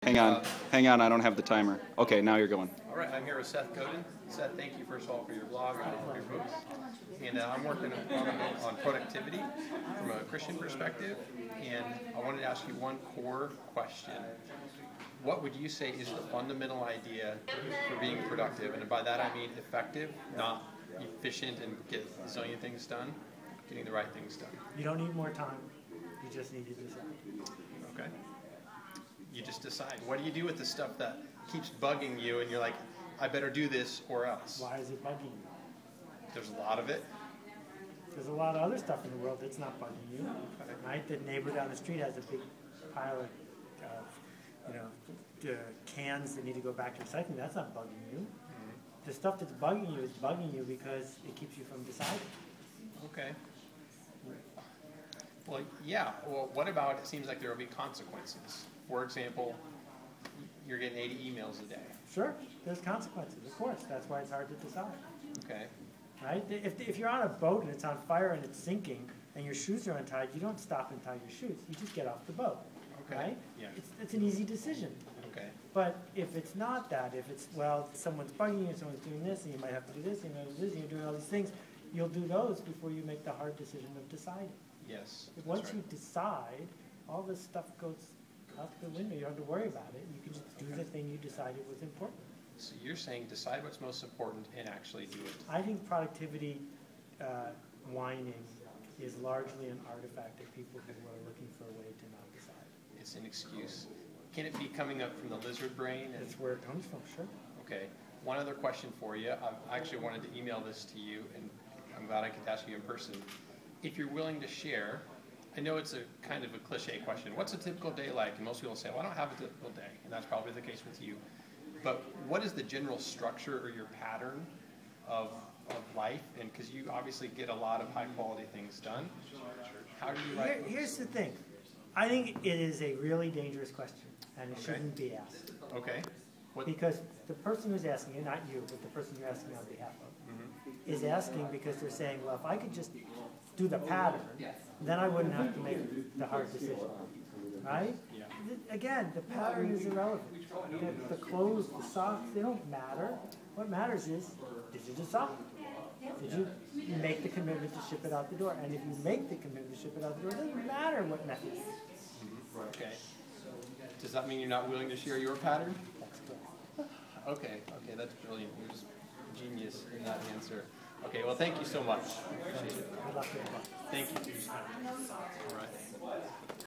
Hang on, I don't have the timer. Okay, now you're going. All right, I'm here with Seth Godin. Seth, thank you first of all for your blog and all your books. And I'm working on productivity from a Christian perspective, and I wanted to ask you one core question. What would you say is the fundamental idea for being productive? And by that I mean effective, not efficient and get a zillion things done, getting the right things done. You don't need more time. You just need to decide. Okay. You just decide. What do you do with the stuff that keeps bugging you and you're like, I better do this or else? Why is it bugging you? There's a lot of it. There's a lot of other stuff in the world that's not bugging you. Okay. Right? The neighbor down the street has a big pile of cans that need to go back to recycling. That's not bugging you. Mm-hmm. The stuff that's bugging you is bugging you because it keeps you from deciding. Okay. Well, yeah. Well, what about it seems like there will be consequences? For example, you're getting 80 emails a day. Sure, there's consequences, of course. That's why it's hard to decide. Okay. Right? If you're on a boat and it's on fire and it's sinking and your shoes are untied, you don't stop and tie your shoes. You just get off the boat. Okay. Right? Yeah. It's an easy decision. Okay. But if it's not that, if it's, well, someone's bugging you, someone's doing this, and you might have to do this, and you might have to do this, and you're doing all these things, you'll do those before you make the hard decision of deciding. Yes. Once you decide, all this stuff goes out the window. You don't have to worry about it. You can just do the thing you decided was important. So you're saying decide what's most important and actually do it. I think productivity whining is largely an artifact of people who are looking for a way to not decide. It's an excuse. Can it be coming up from the lizard brain? That's where it comes from, sure. Okay. One other question for you. I actually wanted to email this to you, and I'm glad I could ask you in person. If you're willing to share, I know it's a kind of a cliche question. What's a typical day like? And most people say, well, I don't have a typical day. And that's probably the case with you. But what is the general structure or your pattern of life? And because you obviously get a lot of high quality things done. How do you write? Here's the thing. I think it is a really dangerous question, and it shouldn't be asked. Okay. Because the person who's asking it, not you, but the person you're asking on behalf of, is asking because they're saying, well, if I could just do the pattern, then I wouldn't have to make the hard decision. Right? Yeah. Again, the pattern is irrelevant. The clothes, the socks, they don't matter. What matters is, did you decide? Did you make the commitment to ship it out the door? And if you make the commitment to ship it out the door, it doesn't matter what method. Okay. Does that mean you're not willing to share your pattern? That's correct. Okay, that's brilliant. You're just genius in that answer. Okay, well, thank you so much. Good luck. Thank you. All right.